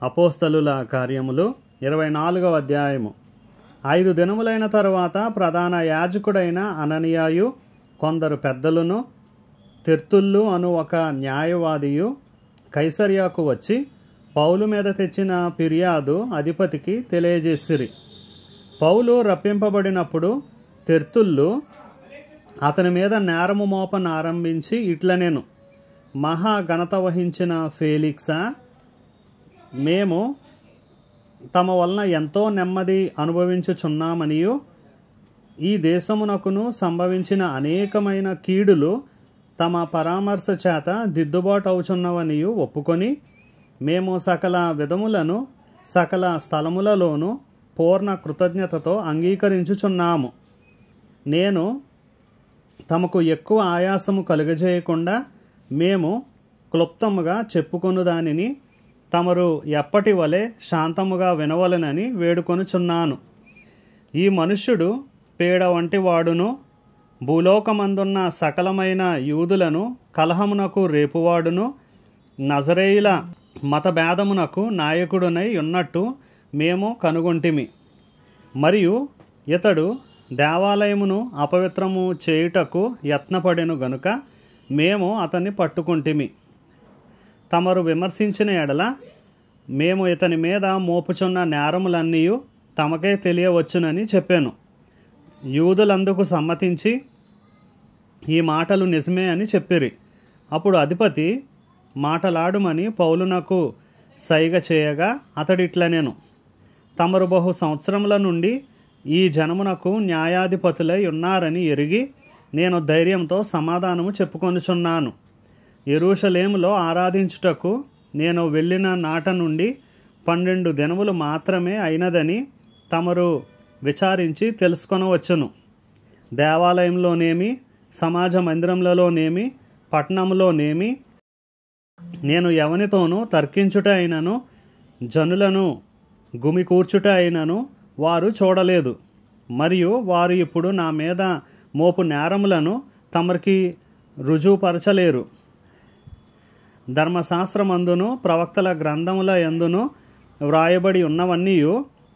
అపోస్తలుల కార్యములు 24వ అధ్యాయము. 5 దినములైన తరువాత ప్రధాన యాజకుడైన అననీయయు కొందరు పెద్దలను తెర్తుల్లు అను ఒక న్యాయవాదియు కైసరయకు వచ్చి పౌలు మీద తెచ్చిన ఫిర్యాదు అధిపతికి తెలియజేసిరి. పౌలు రప్పింపబడినప్పుడు తెర్తుల్లు అతని మీద నేరము మోపనారంభించి ఇట్లనెను: మహా ఘనత వహించిన ఫేలిక్సా, మేము తమ వలన ఎంతో నెమ్మది అనుభవించుచున్నామనియు ఈ దేశమునకును సంభవించిన అనేకమైన కీడులు తమ పరామర్శ చేత దిద్దుబాటు అవుచున్నవనియు ఒప్పుకొని, మేము సకల విధములను సకల స్థలములలోనూ పూర్ణ కృతజ్ఞతతో అంగీకరించుచున్నాము. నేను తమకు ఎక్కువ ఆయాసము కలుగజేయకుండా మేము క్లుప్తముగా చెప్పుకొను దానిని తమరు ఎప్పటి వలె శాంతముగా వినవలెనని వేడుకొనుచున్నాను. ఈ మనుష్యుడు పేడ వంటి వాడును, భూలోకమందున్న సకలమైన యూదులను కలహమునకు రేపువాడును, నజరేయుల మతభేదమునకు నాయకుడునై ఉన్నట్టు మేము కనుగొంటిమి. మరియు ఇతడు దేవాలయమును అపవిత్రము చేయుటకు యత్నపడెను గనుక మేము అతన్ని పట్టుకుంటిమి. తమరు విమర్శించిన ఎడల మేము ఇతని మీద మోపుచున్న నేరములన్నీ తమకే తెలియవచ్చునని చెప్పాను. యూదులందుకు సమ్మతించి ఈ మాటలు నిజమే అని చెప్పిరి. అప్పుడు అధిపతి మాటలాడుమని పౌలునకు సైగ చేయగా అతడిట్లనెను: తమరు బహు సంవత్సరముల నుండి ఈ జనమునకు న్యాయాధిపతులై ఉన్నారని ఎరిగి నేను ధైర్యంతో సమాధానము చెప్పుకొనుచున్నాను. యెరూషలేములో ఆరాధించుటకు నేను వెళ్ళిన నాట నుండి 12 దినములు మాత్రమే అయినదని తమరు విచారించి తెలుసుకొనవచ్చును. దేవాలయంలోనేమి, సమాజ మందిరములలోనేమి, పట్టణంలోనేమి నేను ఎవనితోనూ తర్కించుట అయినను, జనులను గుమికూర్చుట అయినను వారు చూడలేదు. మరియు వారు ఇప్పుడు నా మీద మోపు నేరములను తమరికి రుజువుపరచలేరు. ధర్మశాస్త్రమందును ప్రవక్తల గ్రంథముల యందును వ్రాయబడి ఉన్నవన్నీ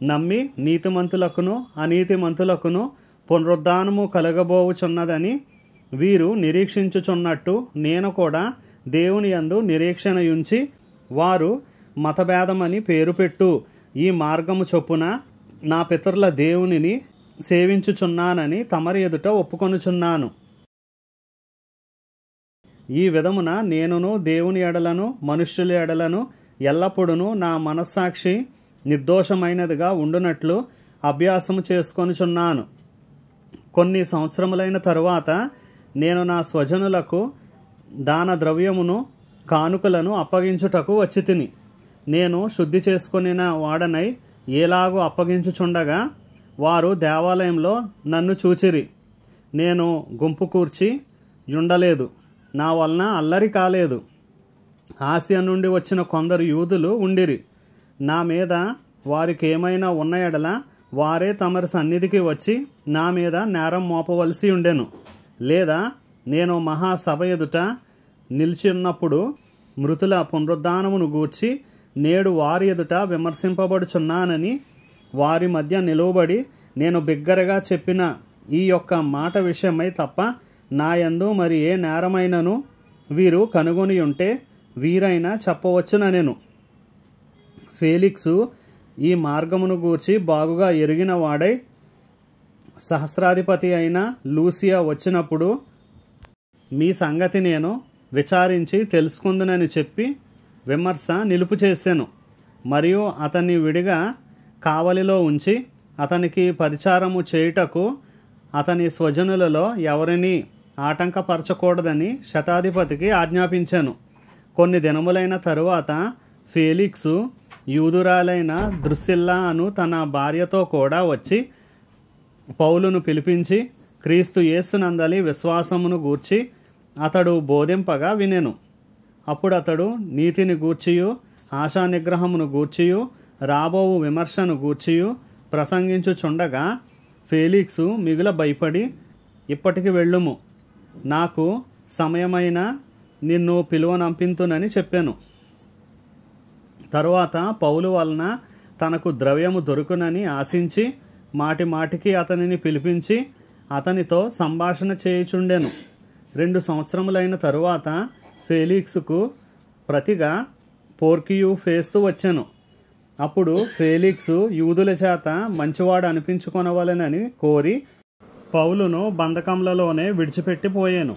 నమ్మి నీతిమంతులకును అనీతిమంతులకును పునరుద్ధానము కలగబోవుచున్నదని వీరు నిరీక్షించుచున్నట్టు నేను కూడా దేవుని యందు నిరీక్షణయుంచి వారు మతభేదమని పేరు పెట్టు ఈ మార్గము చొప్పున నా పితరుల దేవునిని సేవించుచున్నానని తమరి ఎదుట ఒప్పుకొనుచున్నాను. ఈ విధమున నేనును దేవుని ఎడలను మనుష్యుల ఎడలను ఎల్లప్పుడూ నా మనస్సాక్షి నిర్దోషమైనదిగా ఉండునట్లు అభ్యాసము చేసుకొనుచున్నాను. కొన్ని సంవత్సరములైన తరువాత నేను నా స్వజనులకు దాన ద్రవ్యమును కానుకలను అప్పగించుటకు వచ్చి తిని, నేను శుద్ధి చేసుకొనిన వాడనై ఏలాగూ అప్పగించుచుండగా వారు దేవాలయంలో నన్ను చూచిరి. నేను గుంపు కూర్చి ఉండలేదు, నా వలన అల్లరి కాలేదు. ఆసియా నుండి వచ్చిన కొందరు యూదులు ఉండిరి. నా మీద వారికి ఏమైనా ఉన్న ఎడల వారే తమరి సన్నిధికి వచ్చి నా మీద నేరం మోపవలసి ఉండెను. లేదా నేను మహాసభ ఎదుట నిలిచి ఉన్నప్పుడు మృతుల పునరుద్ధానమును గూర్చి నేడు వారి ఎదుట విమర్శింపబడుచున్నానని వారి మధ్య నిలువబడి నేను బిగ్గరగా చెప్పిన ఈ యొక్క మాట విషయమై తప్ప నా యందు మరి ఏ నేరమైనను వీరు కనుగొని ఉంటే వీరైనా చెప్పవచ్చుననెను. ఫేలిక్సు ఈ మార్గమును గూర్చి బాగుగా ఎరిగిన వాడై సహస్రాధిపతి అయిన లూసియా వచ్చినప్పుడు మీ సంగతి నేను విచారించి తెలుసుకుందునని చెప్పి విమర్శ నిలుపు చేశాను. మరియు అతన్ని విడిగా కావలిలో ఉంచి అతనికి పరిచారము చేయుటకు అతని స్వజనులలో ఎవరిని ఆటంకపరచకూడదని శతాధిపతికి ఆజ్ఞాపించాను. కొన్ని దినములైన తరువాత ఫేలిక్సు యూదురాలైన ద్రుసిల్లా అను తన భార్యతో కూడా వచ్చి పౌలును పిలిపించి క్రీస్తు యేసునందలి విశ్వాసమును గూర్చి అతడు బోధింపగా వినెను. అప్పుడు అతడు నీతిని గూర్చియు ఆశా నిగ్రహమును గూర్చియు రాబోవు విమర్శను గూర్చియు ప్రసంగించుచుండగా ఫేలిక్సు మిగుల భయపడి, ఇప్పటికి వెళ్ళుము, నాకు సమయమైన నిన్ను పిలువనంపింతునని చెప్పాను. తరువాత పౌలు వలన తనకు ద్రవ్యము దొరుకునని ఆశించి మాటి మాటికి అతనిని పిలిపించి అతనితో సంభాషణ చేయుచుండెను. 2 సంవత్సరములైన తరువాత ఫేలిక్స్కు ప్రతిగా పోర్కియు ఫేస్తు వచ్చెను. అప్పుడు ఫేలిక్స్ యూదుల చేత మంచివాడు అనిపించుకొనవలెనని కోరి పౌలును బంధకములలోనే విడిచిపెట్టిపోయాను.